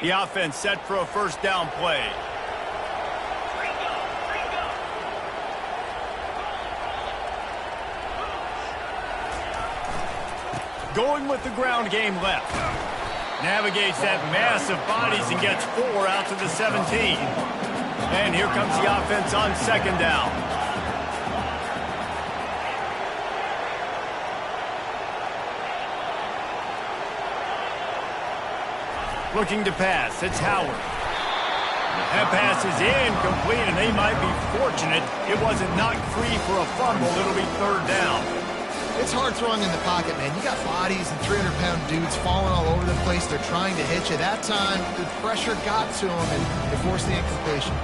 The offense set for a first down play. Going with the ground game left. Navigates that mass of bodies and gets 4 out to the 17. And here comes the offense on second down. Looking to pass. It's Howard. That pass is incomplete, and they might be fortunate it wasn't knocked free for a fumble. It'll be third down. It's hard throwing in the pocket, man. You got bodies and 300-pound dudes falling all over the place. They're trying to hit you. That time, the pressure got to them, and they forced the incompletion.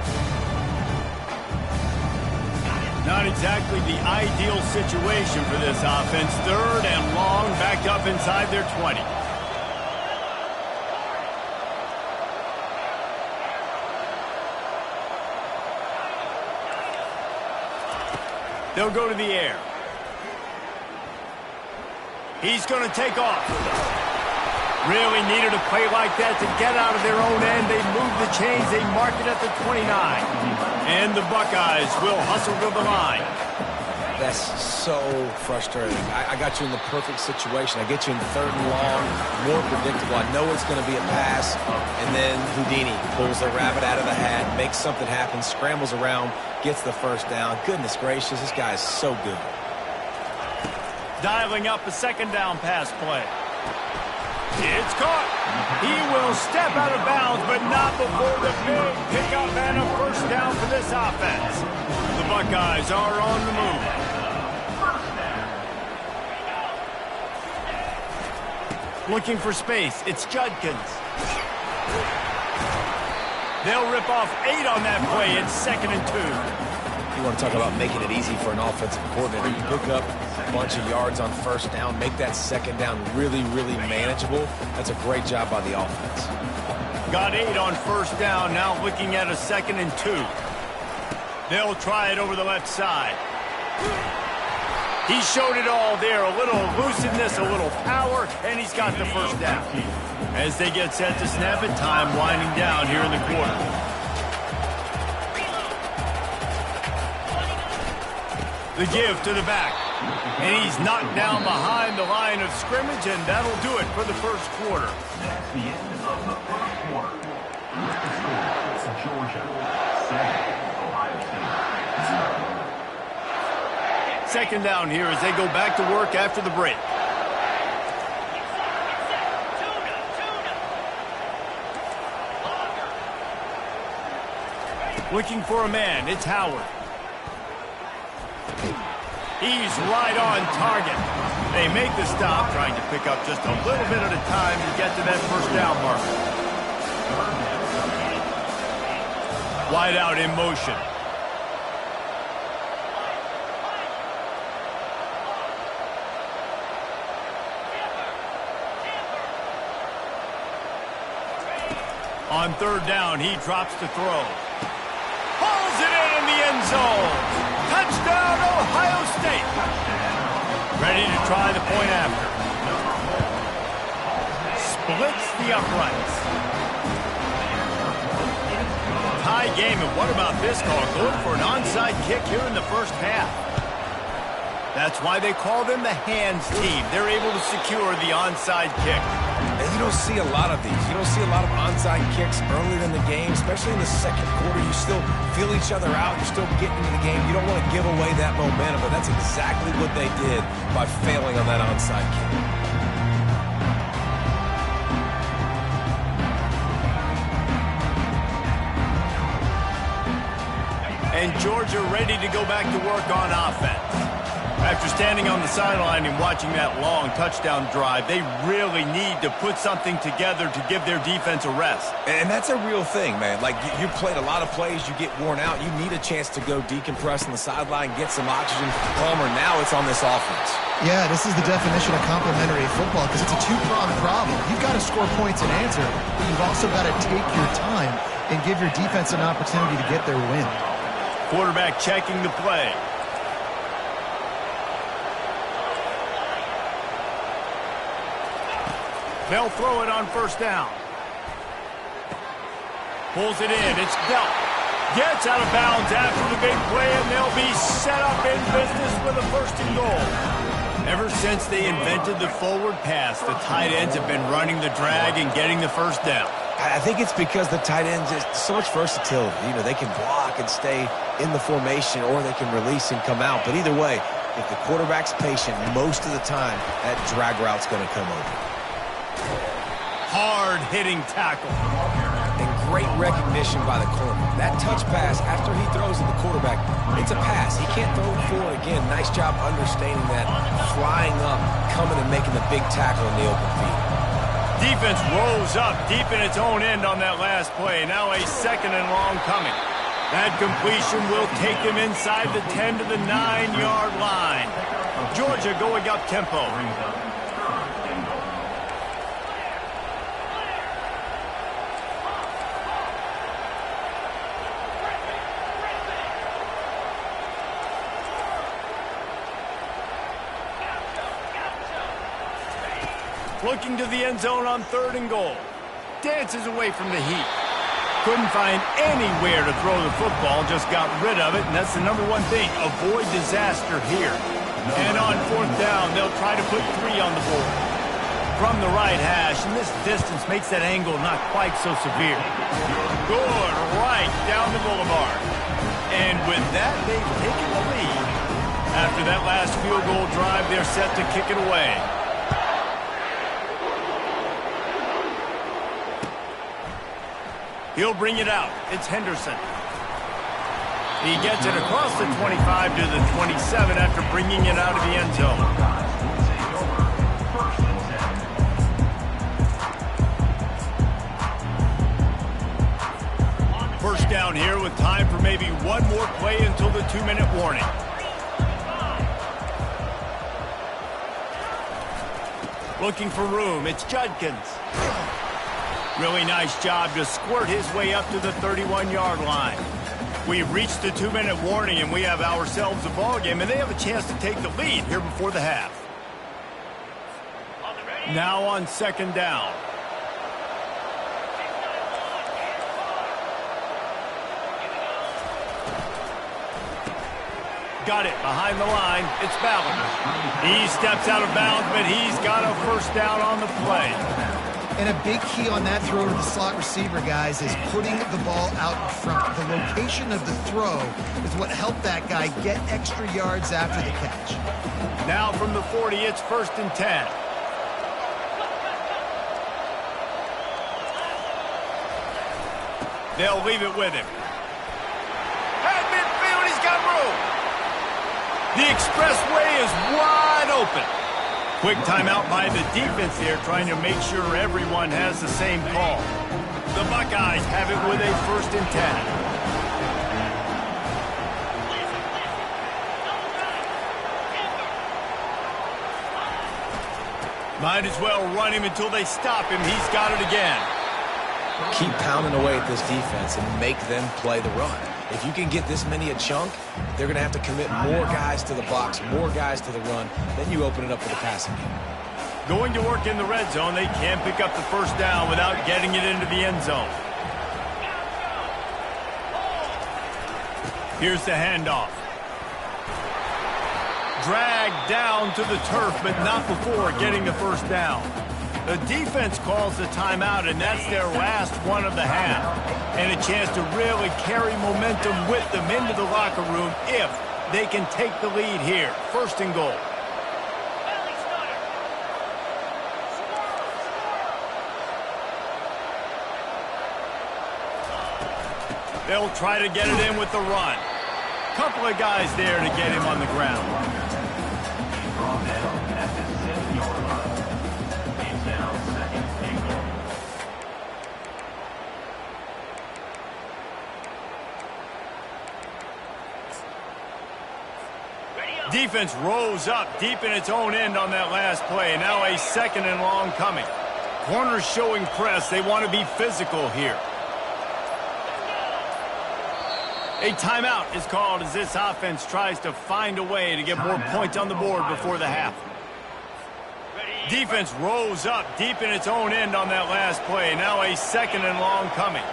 Not exactly the ideal situation for this offense. Third and long, backed up inside their 20. They'll go to the air. He's going to take off. Really needed a play like that to get out of their own end. They move the chains. They mark it at the 29. And the Buckeyes will hustle to the line. That's so frustrating. I got you in the perfect situation. I get you in third and long, more predictable. I know it's going to be a pass, and then Houdini pulls the rabbit out of the hat, makes something happen, scrambles around, gets the first down. Goodness gracious, this guy is so good. Dialing up a second down pass play. It's caught. He will step out of bounds, but not before the big pickup and a first down for this offense. The Buckeyes are on the move. Looking for space. It's Judkins. They'll rip off 8 on that play. It's 2nd and 2. You want to talk about making it easy for an offensive coordinator. You pick up a bunch of yards on first down, make that second down really, really manageable. That's a great job by the offense. Got 8 on first down, now looking at a 2nd and 2. They'll try it over the left side. He showed it all there, a little elusiveness, a little power, and he's got the first down. As they get set to snap it, time winding down here in the quarter. The give to the back. And he's knocked down behind the line of scrimmage, and that'll do it for the first quarter. That's the end of the first quarter. The score is Georgia 7, Ohio State 0. Second down here as they go back to work after the break. Looking for a man, it's Howard. He's right on target. They make the stop, trying to pick up just a little bit at a time to get to that first down marker. Wide out in motion. On third down, he drops to throw. Hauls it in the end zone. Touchdown, Ohio State. Ready to try the point after. Splits the uprights. Tie game, and what about this call? Going for an onside kick here in the first half. That's why they call them the hands team. They're able to secure the onside kick. And you don't see a lot of these. You don't see a lot of onside kicks earlier in the game, especially in the second quarter. You still feel each other out. You're still getting into the game. You don't want to give away that momentum, but that's exactly what they did by failing on that onside kick. And Georgia ready to go back to work on offense. After standing on the sideline and watching that long touchdown drive, they really need to put something together to give their defense a rest. And that's a real thing, man. Like, you played a lot of plays, you get worn out. You need a chance to go decompress on the sideline, get some oxygen. Palmer, now it's on this offense. Yeah, this is the definition of complementary football because it's a two-pronged problem. You've got to score points and answer, but you've also got to take your time and give your defense an opportunity to get their win. Quarterback checking the play. They'll throw it on first down. Pulls it in. It's dealt. Gets out of bounds after the big play, and they'll be set up in business with a 1st and goal. Ever since they invented the forward pass, the tight ends have been running the drag and getting the 1st down. I think it's because the tight ends is so much versatility. You know, they can block and stay in the formation, or they can release and come out. But either way, if the quarterback's patient, most of the time, that drag route's going to come over. Hard-hitting tackle. And great recognition by the corner. That touch pass, after he throws at the quarterback, it's a pass. He can't throw it forward again. Nice job understanding that, flying up, coming and making the big tackle in the open field. Defense rolls up deep in its own end on that last play. Now a 2nd and long coming. That completion will take them inside the 10 to the 9-yard line. Georgia going up tempo. Looking to the end zone on 3rd and goal. Dances away from the heat. Couldn't find anywhere to throw the football, just got rid of it, and that's the #1 thing. Avoid disaster here. And on 4th down, they'll try to put 3 on the board. From the right hash, and this distance makes that angle not quite so severe. Good, right down the boulevard. And with that, they've taken the lead. After that last field goal drive, they're set to kick it away. He'll bring it out. It's Henderson. He gets it across the 25 to the 27 after bringing it out of the end zone. 1st down here with time for maybe one more play until the 2-minute warning. Looking for room. It's Judkins. Really nice job to squirt his way up to the 31-yard line. We've reached the 2-minute warning, and we have ourselves a ball game, and they have a chance to take the lead here before the half. Now on 2nd down. Got it behind the line. It's Ballard. He steps out of bounds, but he's got a 1st down on the play. And a big key on that throw to the slot receiver, guys, is putting the ball out in front. The location of the throw is what helped that guy get extra yards after the catch. Now from the 40, it's 1st and 10. They'll leave it with him. At midfield, he's got room. The expressway is wide open. Quick timeout by the defense here, trying to make sure everyone has the same call. The Buckeyes have it with a 1st and 10. Might as well run him until they stop him. He's got it again. Keep pounding away at this defense and make them play the run. If you can get this many a chunk, they're going to have to commit more guys to the box, more guys to the run. Then you open it up for the passing game. Going to work in the red zone. They can't pick up the 1st down without getting it into the end zone. Here's the handoff. Dragged down to the turf, but not before getting the 1st down. The defense calls the timeout, and that's their last one of the half. And a chance to really carry momentum with them into the locker room if they can take the lead here. 1st and goal. They'll try to get it in with the run. Couple of guys there to get him on the ground. Defense rose up deep in its own end on that last play. Now a 2nd and long coming. Corners showing press. They want to be physical here. A timeout is called as this offense tries to find a way to get more points on the board before the half. Defense rose up deep in its own end on that last play. Now a 2nd and long coming.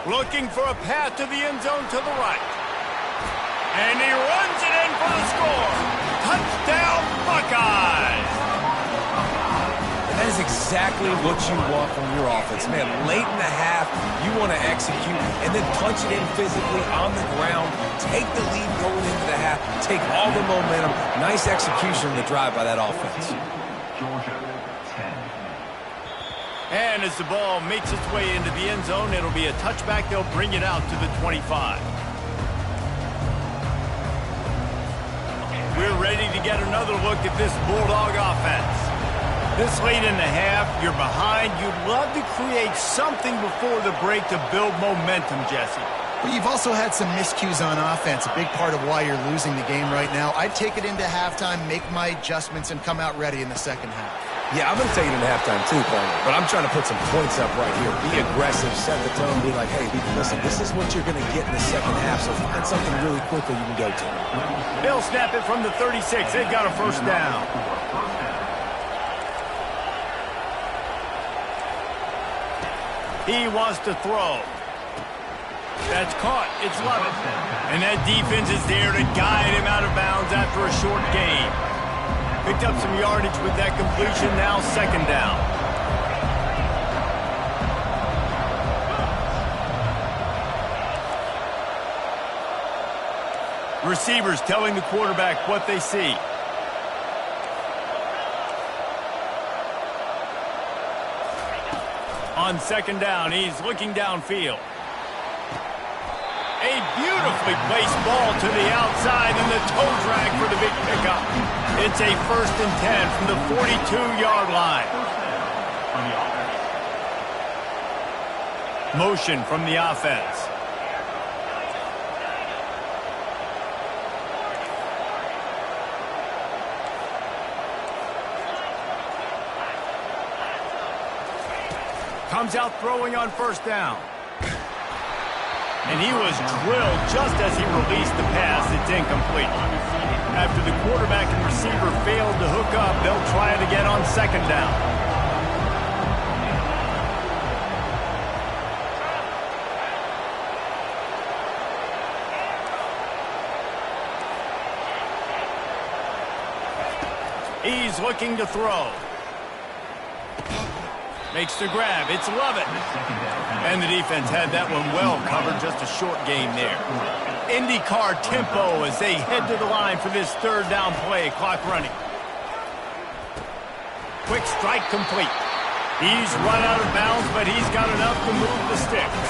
Looking for a path to the end zone to the right. And he runs it in for the score. Touchdown, Buckeyes! And that is exactly what you want from your offense. Man, late in the half, you want to execute and then punch it in physically on the ground. Take the lead going into the half. Take all the momentum. Nice execution on the drive by that offense. Georgia, 10. And as the ball makes its way into the end zone, it'll be a touchback. They'll bring it out to the 25. We're ready to get another look at this Bulldog offense. This late in the half, you're behind. You'd love to create something before the break to build momentum, Jesse. But you've also had some miscues on offense, a big part of why you're losing the game right now. I'd take it into halftime, make my adjustments, and come out ready in the second half. Yeah, I'm going to take it in halftime too, Palmer, but I'm trying to put some points up right here. Be aggressive, set the tone, be like, hey, listen, this is what you're going to get in the second half, so find something really quickly you can go to. They'll snap it from the 36. They've got a first down. He wants to throw. That's caught. It's Lovett. And that defense is there to guide him out of bounds after a short gain. Picked up some yardage with that completion. Now second down. Receivers telling the quarterback what they see. On second down, he's looking downfield. A beautifully placed ball to the outside and the toe drag for the big pickup. It's a 1st and 10 from the 42-yard line. Motion from the offense. Comes out throwing on first down. And he was drilled just as he released the pass. It's incomplete. After the quarterback and receiver failed to hook up, they'll try it again on second down. He's looking to throw. Makes the grab. It's Lovett. And the defense had that one well covered. Just a short game there. IndyCar tempo as they head to the line for this third down play. Clock running. Quick strike complete. He's run out of bounds, but he's got enough to move the sticks.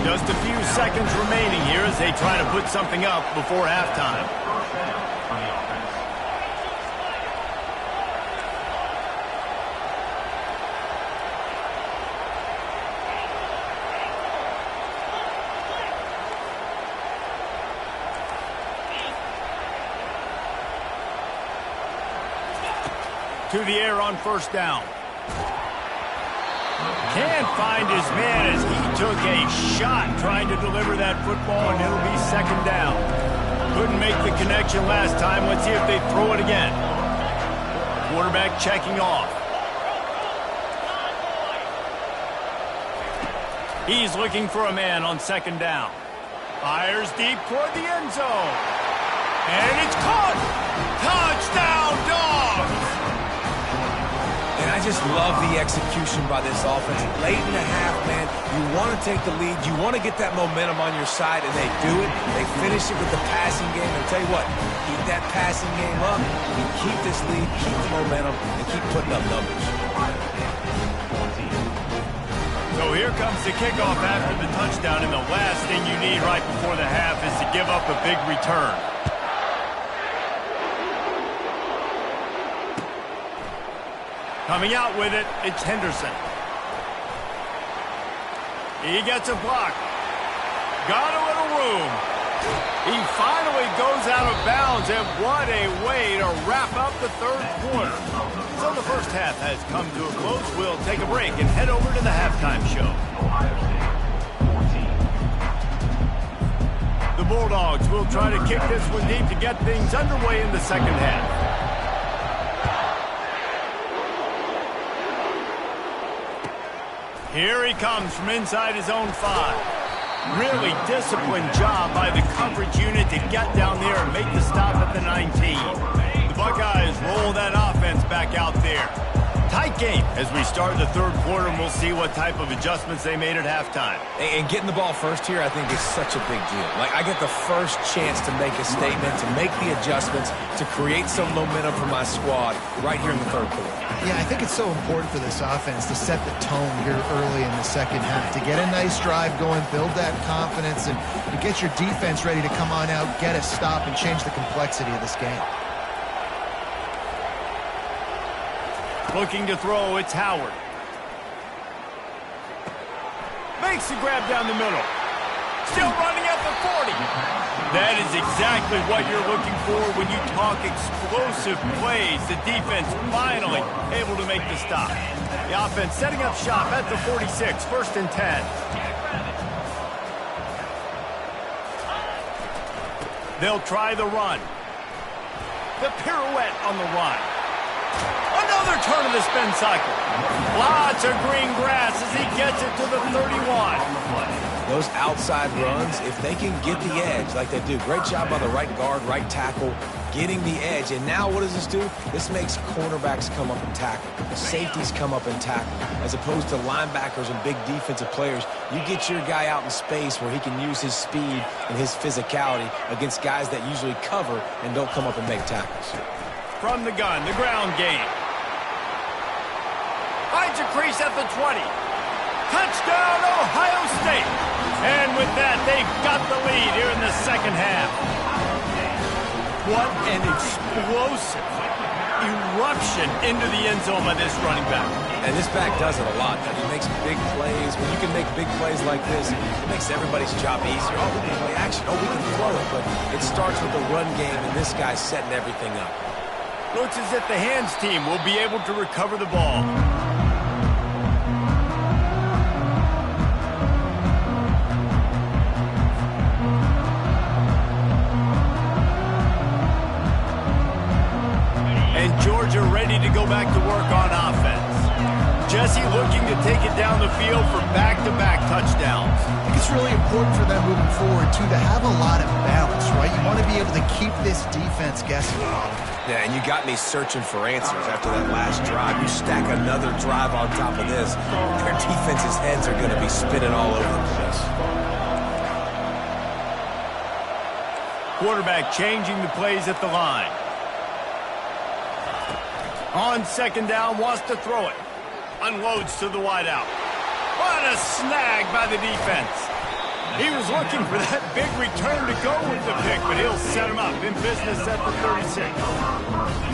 Just a few seconds remaining here as they try to put something up before halftime. To the air on first down. Can't find his man as he took a shot trying to deliver that football, and it'll be second down. Couldn't make the connection last time. Let's see if they throw it again. Quarterback checking off. He's looking for a man on second down. Fires deep toward the end zone. And it's caught! Touchdown, Dogs! And I just love the execution by this offense. Late in the half, man, you want to take the lead. You want to get that momentum on your side, and they do it. They finish it with the passing game. And tell you what, keep that passing game up. You keep this lead, keep the momentum, and keep putting up numbers. So here comes the kickoff after the touchdown, and the last thing you need right before the half is to give up a big return. Coming out with it, it's Henderson. He gets a block. Got a little room. He finally goes out of bounds, and what a way to wrap up the third quarter. So the first half has come to a close. We'll take a break and head over to the halftime show. The Bulldogs will try to kick this one deep to get things underway in the second half. Here he comes from inside his own 5. Really disciplined job by the coverage unit to get down there and make the stop at the 19. The Buckeyes roll that offense back out there. Tight game as we start the third quarter, and we'll see what type of adjustments they made at halftime. And getting the ball first here, I think, is such a big deal. Like, I get the first chance to make a statement, to make the adjustments, to create some momentum for my squad right here in the third quarter. Yeah, I think it's so important for this offense to set the tone here early in the second half, to get a nice drive going, build that confidence, and to get your defense ready to come on out, get a stop, and change the complexity of this game. Looking to throw, it's Howard. Makes the grab down the middle. Still running at the 40. That is exactly what you're looking for when you talk explosive plays. The defense finally able to make the stop. The offense setting up shop at the 46, 1st and 10. They'll try the run. The pirouette on the run. Another turn of the spin cycle. Lots of green grass as he gets it to the 31. Those outside runs, if they can get the edge like they do, great job by the right guard, right tackle, getting the edge. And now what does this do? This makes cornerbacks come up and tackle. Safeties come up and tackle. As opposed to linebackers and big defensive players, you get your guy out in space where he can use his speed and his physicality against guys that usually cover and don't come up and make tackles. From the gun, the ground game. Finds a crease at the 20. Touchdown, Ohio State. And with that, they've got the lead here in the second half. What an explosive eruption into the end zone by this running back. And this back does it a lot. He makes big plays. When you can make big plays like this, it makes everybody's job easier. Oh, we can play action. Oh, we can throw it. But it starts with the run game, and this guy's setting everything up. Looks as if the hands team will be able to recover the ball. And Georgia ready to go back to work on offense. Jesse looking to take it down the field for back-to-back touchdowns. I think it's really important for them moving forward, too, to have a lot of balance, right? You want to be able to keep this defense guessing. Yeah, and you got me searching for answers after that last drive. You stack another drive on top of this, their defense's heads are going to be spinning all over the place. Quarterback changing the plays at the line. On second down, wants to throw it. Unloads to the wideout. What a snag by the defense. He was looking for that big return to go with the pick, but he'll set him up in business at the 36.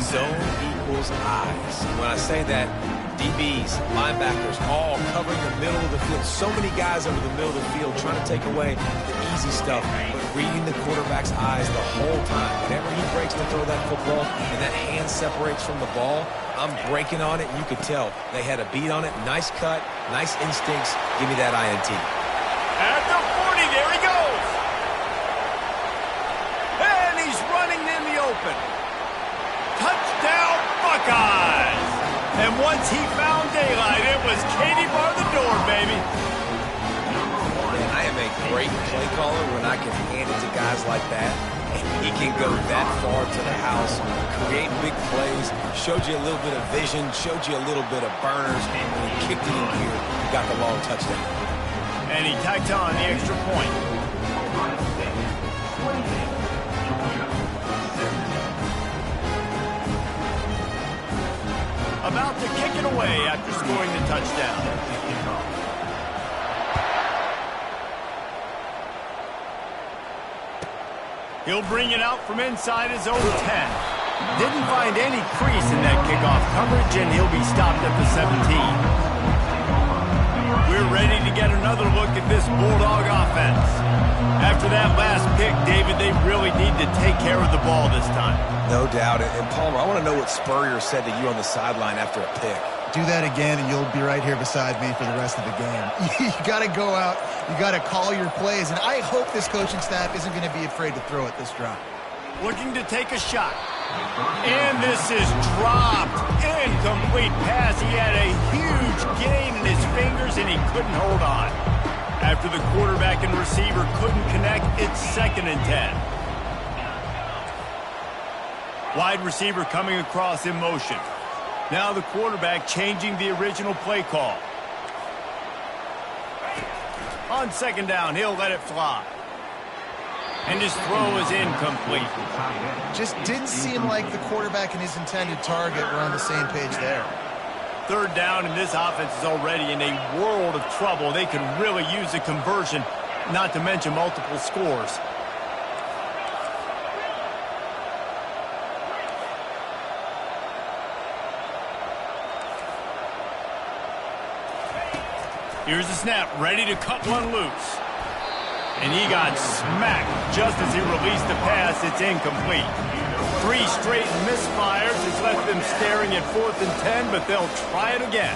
Zone equals eyes. When I say that, DBs, linebackers, all covering the middle of the field. So many guys over the middle of the field trying to take away the easy stuff, but reading the quarterback's eyes the whole time. Whenever he breaks to throw that football and that hand separates from the ball, I'm breaking on it, and you could tell they had a beat on it. Nice cut, nice instincts. Give me that INT. At the 40, there he goes. And he's running in the open. Touchdown, Buckeyes. And once he found daylight, it was Katie bar the door, baby. Man, I am a great play caller when I can hand it to guys like that. And he can go that far to the house, create big plays, showed you a little bit of vision, showed you a little bit of burners, and when he kicked it in here, he got the long touchdown. And he tacked on the extra point. About to kick it away after scoring the touchdown. He'll bring it out from inside his own 10. Didn't find any crease in that kickoff coverage, and he'll be stopped at the 17. We're ready to get another look at this Bulldog offense. After that last pick, David, they really need to take care of the ball this time. No doubt. And Palmer, I want to know what Spurrier said to you on the sideline after a pick. Do that again, and you'll be right here beside me for the rest of the game. You got to go out. You got to call your plays, and I hope this coaching staff isn't going to be afraid to throw it this drive. Looking to take a shot. And this is dropped. Incomplete pass. He had a huge gain in his fingers, and he couldn't hold on. After the quarterback and receiver couldn't connect, it's 2nd and 10. Wide receiver coming across in motion. Now the quarterback changing the original play call. On 2nd down, he'll let it fly. And his throw is incomplete. Just didn't seem like the quarterback and his intended target were on the same page there. 3rd down, and this offense is already in a world of trouble. They could really use a conversion, not to mention multiple scores. Here's the snap, ready to cut one loose. And he got smacked just as he released the pass. It's incomplete. 3 straight misfires has left them staring at 4th and 10, but they'll try it again.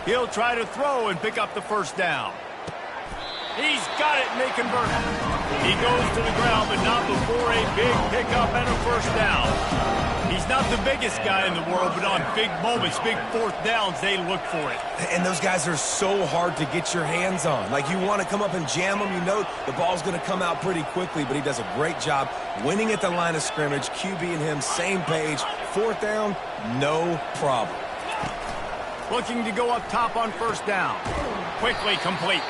He'll try to throw and pick up the 1st down. He's got it, and they convert. He goes to the ground, but not before a big pickup and a 1st down. He's not the biggest guy in the world, but on big moments, big 4th downs, they look for it. And those guys are so hard to get your hands on. Like, you want to come up and jam them, you know the ball's going to come out pretty quickly, but he does a great job winning at the line of scrimmage. QB and him, same page. 4th down, no problem. Looking to go up top on 1st down. Quickly complete.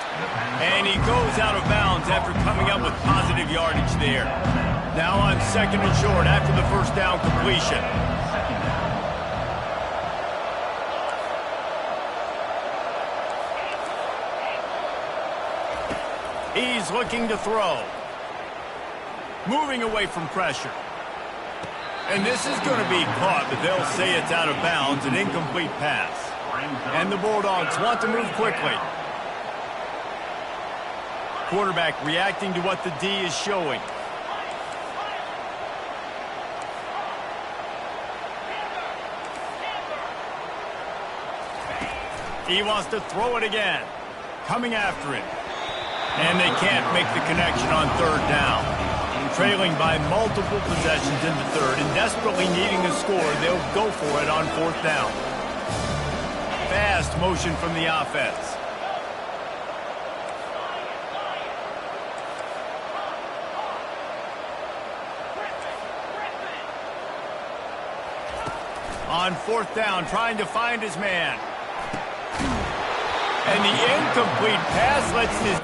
And he goes out of bounds after coming up with positive yardage there. Now on 2nd and short after the 1st down completion. He's looking to throw. Moving away from pressure. And this is going to be caught, but they'll say it's out of bounds, an incomplete pass. And the Bulldogs want to move quickly. Quarterback reacting to what the D is showing. He wants to throw it again. Coming after it. And they can't make the connection on 3rd down. Trailing by multiple possessions in the 3rd and desperately needing a score, they'll go for it on 4th down. Fast motion from the offense. On 4th down, trying to find his man. And the incomplete pass lets his...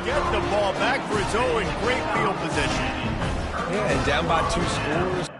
Get the ball back for its own great field position. Yeah, and down by 2 scores.